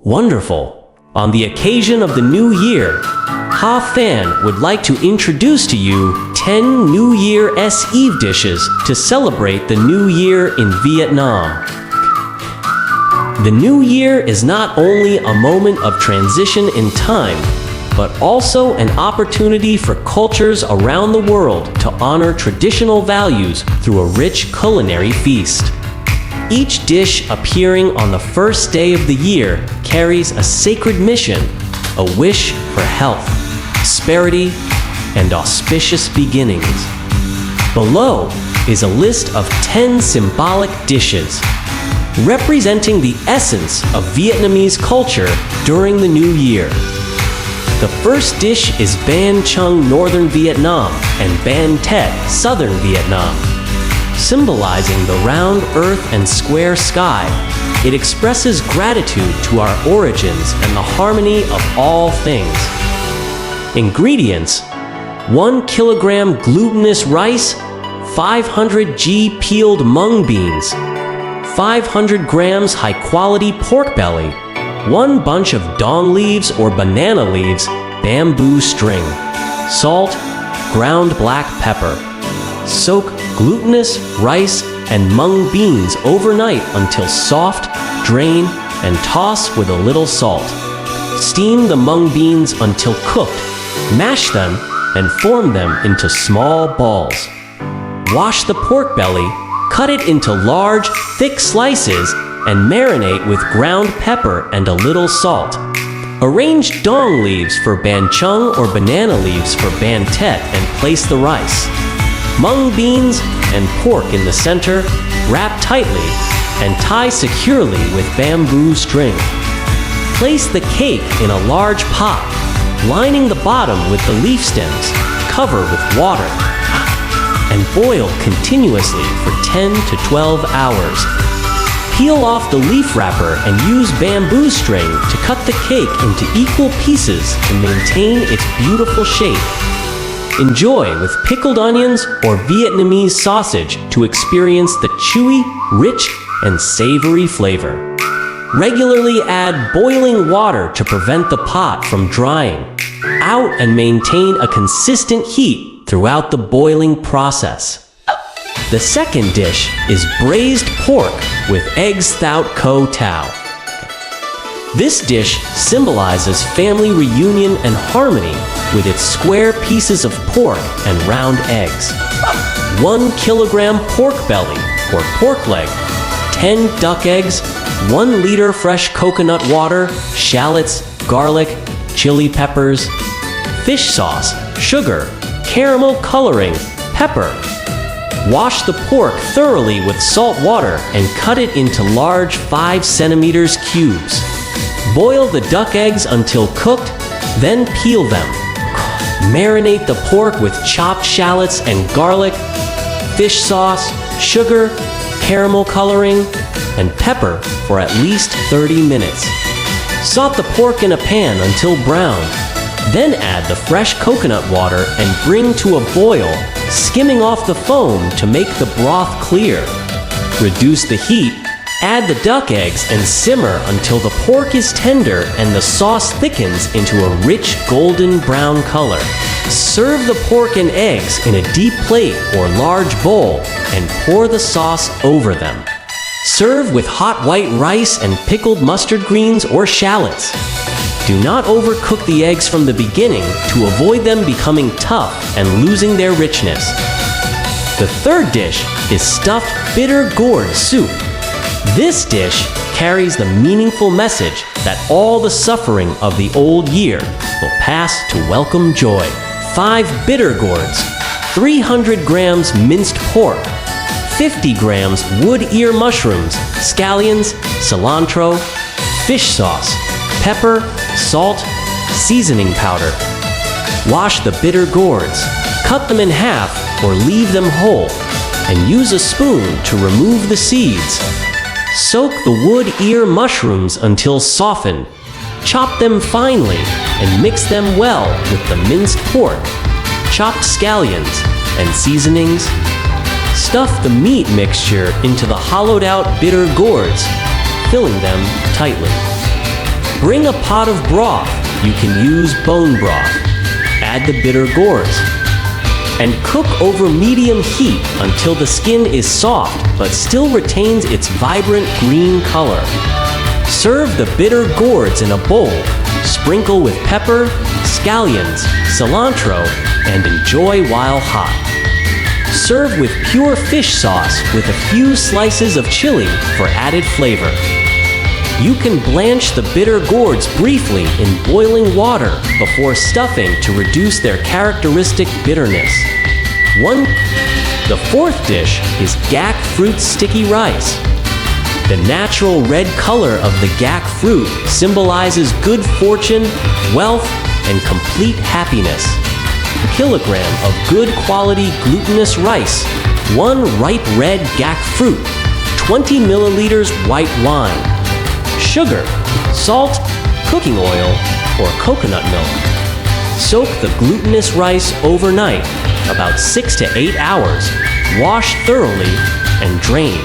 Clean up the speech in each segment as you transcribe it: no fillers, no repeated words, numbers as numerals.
Wonderful! On the occasion of the New Year, Ha Phan would like to introduce to you 10 New Year's Eve dishes to celebrate the New Year in Vietnam. The New Year is not only a moment of transition in time, but also an opportunity for cultures around the world to honor traditional values through a rich culinary feast. Each dish appearing on the first day of the year carries a sacred mission, a wish for health, prosperity, and auspicious beginnings. Below is a list of 10 symbolic dishes, representing the essence of Vietnamese culture during the New Year. The first dish is Banh Chung, Northern Vietnam, and Banh Tet, Southern Vietnam. Symbolizing the round earth and square sky, it expresses gratitude to our origins and the harmony of all things. Ingredients: 1 kilogram glutinous rice, 500 g peeled mung beans, 500 grams high-quality pork belly, 1 bunch of dong leaves or banana leaves, bamboo string, salt, ground black pepper. Soak glutinous rice and mung beans overnight until soft, drain, and toss with a little salt. Steam the mung beans until cooked, mash them, and form them into small balls. Wash the pork belly, cut it into large, thick slices, and marinate with ground pepper and a little salt. Arrange dong leaves for Banh Chung or banana leaves for Banh Tet and place the rice, mung beans, and pork in the center, wrap tightly, and tie securely with bamboo string. Place the cake in a large pot, lining the bottom with the leaf stems, cover with water, and boil continuously for 10 to 12 hours. Peel off the leaf wrapper and use bamboo string to cut the cake into equal pieces to maintain its beautiful shape. Enjoy with pickled onions or Vietnamese sausage to experience the chewy, rich, and savory flavor. Regularly add boiling water to prevent the pot from drying out and maintain a consistent heat throughout the boiling process. The second dish is braised pork with eggs Thit Kho Tau. This dish symbolizes family reunion and harmony with its square pieces of pork and round eggs. 1 kilogram pork belly or pork leg, 10 duck eggs, 1 liter fresh coconut water, shallots, garlic, chili peppers, fish sauce, sugar, caramel coloring, pepper. Wash the pork thoroughly with salt water and cut it into large 5 centimeters cubes. Boil the duck eggs until cooked, then peel them. Marinate the pork with chopped shallots and garlic, fish sauce, sugar, caramel coloring, and pepper for at least 30 minutes. Saute the pork in a pan until brown. Then add the fresh coconut water and bring to a boil, skimming off the foam to make the broth clear. Reduce the heat, add the duck eggs and simmer until the pork is tender and the sauce thickens into a rich golden brown color. Serve the pork and eggs in a deep plate or large bowl and pour the sauce over them. Serve with hot white rice and pickled mustard greens or shallots. Do not overcook the eggs from the beginning to avoid them becoming tough and losing their richness. The third dish is stuffed bitter gourd soup. This dish carries the meaningful message that all the suffering of the old year will pass to welcome joy. 5 bitter gourds, 300 grams minced pork, 50 grams wood ear mushrooms, scallions, cilantro, fish sauce, pepper, salt, seasoning powder. Wash the bitter gourds, cut them in half or leave them whole, and use a spoon to remove the seeds. Soak the wood ear mushrooms until softened. Chop them finely and mix them well with the minced pork, chopped scallions, and seasonings. Stuff the meat mixture into the hollowed out bitter gourds, filling them tightly. Bring a pot of broth. You can use bone broth. Add the bitter gourds. And cook over medium heat until the skin is soft but still retains its vibrant green color. Serve the bitter gourds in a bowl. Sprinkle with pepper, scallions, cilantro, and enjoy while hot. Serve with pure fish sauce with a few slices of chili for added flavor. You can blanch the bitter gourds briefly in boiling water before stuffing to reduce their characteristic bitterness. The fourth dish is gak fruit sticky rice. The natural red color of the gak fruit symbolizes good fortune, wealth, and complete happiness. A kilogram of good quality glutinous rice, 1 ripe red gak fruit, 20 milliliters white wine, sugar, salt, cooking oil, or coconut milk. Soak the glutinous rice overnight, about 6 to 8 hours. Wash thoroughly and drain.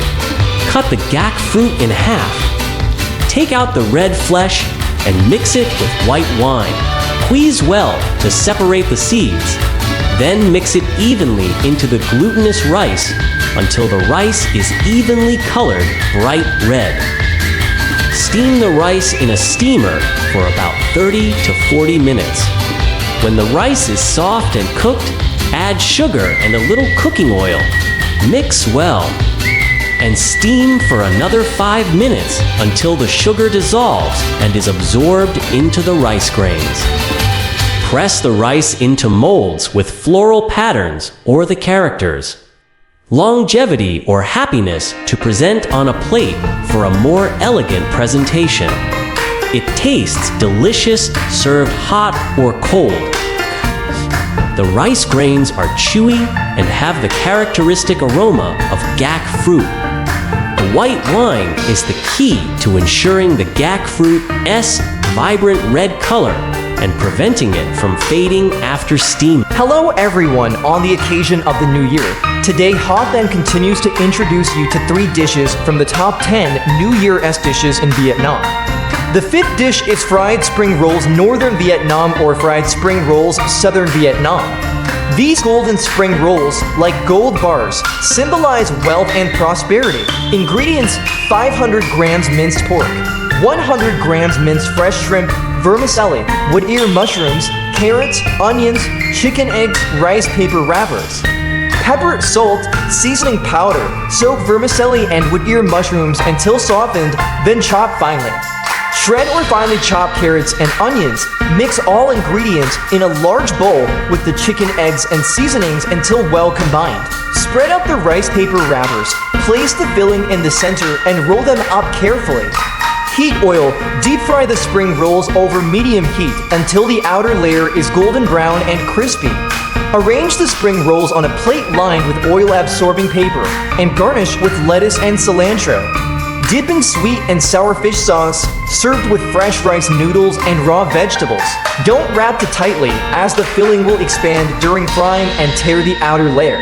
Cut the gak fruit in half. Take out the red flesh and mix it with white wine. Squeeze well to separate the seeds. Then mix it evenly into the glutinous rice until the rice is evenly colored bright red. Steam the rice in a steamer for about 30 to 40 minutes. When the rice is soft and cooked, add sugar and a little cooking oil. Mix well and steam for another 5 minutes until the sugar dissolves and is absorbed into the rice grains. Press the rice into molds with floral patterns or the characters. Longevity or happiness to present on a plate for a more elegant presentation. It tastes delicious served hot or cold. The rice grains are chewy and have the characteristic aroma of gak fruit. The white wine is the key to ensuring the gak fruit's vibrant red color and preventing it from fading after steam. Hello everyone on the occasion of the new year. Today, Ha Then continues to introduce you to 3 dishes from the top 10 New Year's dishes in Vietnam. The 5th dish is fried spring rolls Northern Vietnam or fried spring rolls Southern Vietnam. These golden spring rolls, like gold bars, symbolize wealth and prosperity. Ingredients: 500 grams minced pork, 100 grams minced fresh shrimp, vermicelli, wood ear mushrooms, carrots, onions, chicken eggs, rice paper wrappers. Pepper, salt, seasoning powder. Soak vermicelli and wood ear mushrooms until softened, then chop finely. Shred or finely chop carrots and onions. Mix all ingredients in a large bowl with the chicken, eggs, and seasonings until well combined. Spread out the rice paper wrappers. Place the filling in the center and roll them up carefully. Heat oil. Deep fry the spring rolls over medium heat until the outer layer is golden brown and crispy. Arrange the spring rolls on a plate lined with oil-absorbing paper and garnish with lettuce and cilantro. Dip in sweet and sour fish sauce, served with fresh rice noodles and raw vegetables. Don't wrap it tightly, as the filling will expand during frying and tear the outer layer.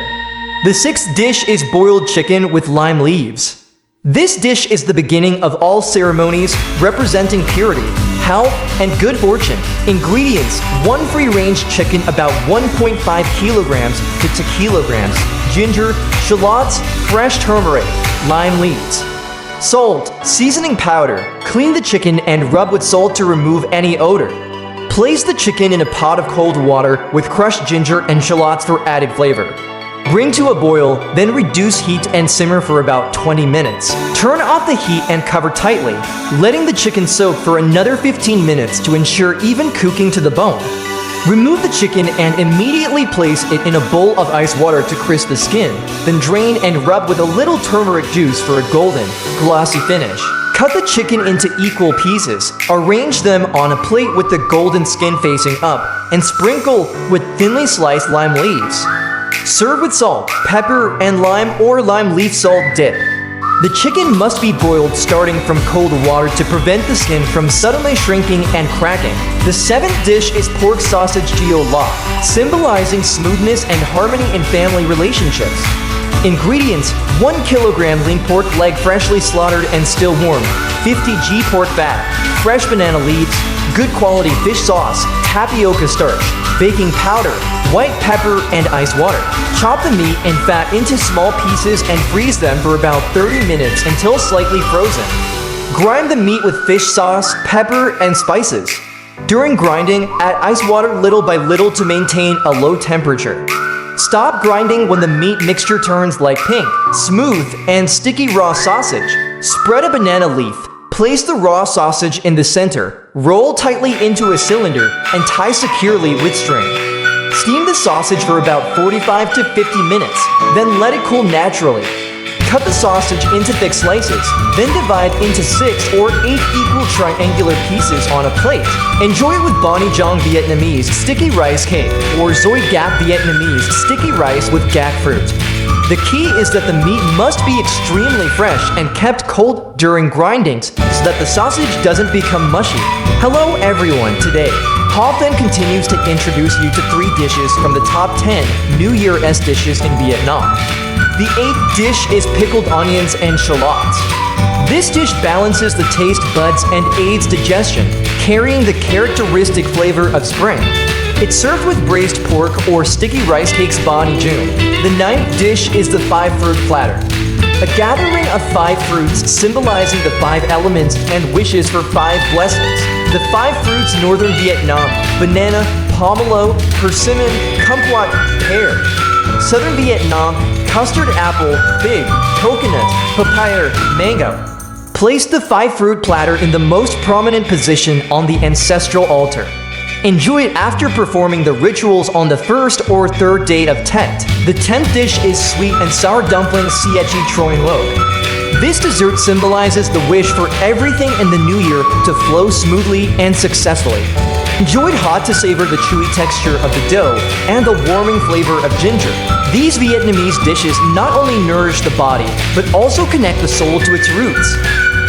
The 6th dish is boiled chicken with lime leaves. This dish is the beginning of all ceremonies, representing purity, health, and good fortune. Ingredients: 1 free-range chicken about 1.5 kilograms to 2 kilograms, ginger, shallots, fresh turmeric, lime leaves. Salt, seasoning powder. Clean the chicken and rub with salt to remove any odor. Place the chicken in a pot of cold water with crushed ginger and shallots for added flavor. Bring to a boil, then reduce heat and simmer for about 20 minutes. Turn off the heat and cover tightly, letting the chicken soak for another 15 minutes to ensure even cooking to the bone. Remove the chicken and immediately place it in a bowl of ice water to crisp the skin, then drain and rub with a little turmeric juice for a golden, glossy finish. Cut the chicken into equal pieces. Arrange them on a plate with the golden skin facing up and sprinkle with thinly sliced lime leaves. Serve with salt, pepper, and lime or lime leaf salt dip. The chicken must be boiled starting from cold water to prevent the skin from suddenly shrinking and cracking. The 7th dish is pork sausage gio la, symbolizing smoothness and harmony in family relationships. Ingredients: 1 kilogram lean pork leg freshly slaughtered and still warm, 50 g pork fat, fresh banana leaves, good quality fish sauce, tapioca starch, baking powder, white pepper, and ice water. Chop the meat and fat into small pieces and freeze them for about 30 minutes until slightly frozen. Grind the meat with fish sauce, pepper, and spices. During grinding, add ice water little by little to maintain a low temperature. Stop grinding when the meat mixture turns like pink, smooth, and sticky raw sausage. Spread a banana leaf. Place the raw sausage in the center, roll tightly into a cylinder, and tie securely with string. Steam the sausage for about 45 to 50 minutes, then let it cool naturally. Cut the sausage into thick slices, then divide into 6 or 8 equal triangular pieces on a plate. Enjoy it with Banh Chung Vietnamese Sticky Rice Cake or Doi Gap Vietnamese Sticky Rice with Gak fruit. The key is that the meat must be extremely fresh and kept cold during grindings so that the sausage doesn't become mushy. Hello everyone, today, Ha Phan continues to introduce you to 3 dishes from the top 10 New Year-S dishes in Vietnam. The 8th dish is pickled onions and shallots. This dish balances the taste buds and aids digestion, carrying the characteristic flavor of spring. It's served with braised pork or sticky rice cakes Banh Chung. The 9th dish is the 5-fruit platter. A gathering of 5 fruits symbolizing the 5 elements and wishes for 5 blessings. The 5 fruits Northern Vietnam: banana, pomelo, persimmon, kumquat, pear. Southern Vietnam: custard apple, fig, coconut, papaya, mango. Place the 5-fruit platter in the most prominent position on the ancestral altar. Enjoy it after performing the rituals on the 1st or 3rd day of Tet. The 10th dish is sweet and sour dumplings Sietchi Troin Lo. This dessert symbolizes the wish for everything in the new year to flow smoothly and successfully. Enjoy it hot to savor the chewy texture of the dough and the warming flavor of ginger. These Vietnamese dishes not only nourish the body, but also connect the soul to its roots.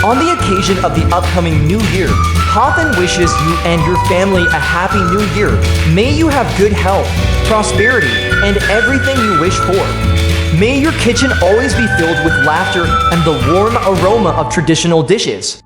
On the occasion of the upcoming New Year, Ha Phan wishes you and your family a happy New Year. May you have good health, prosperity, and everything you wish for. May your kitchen always be filled with laughter and the warm aroma of traditional dishes.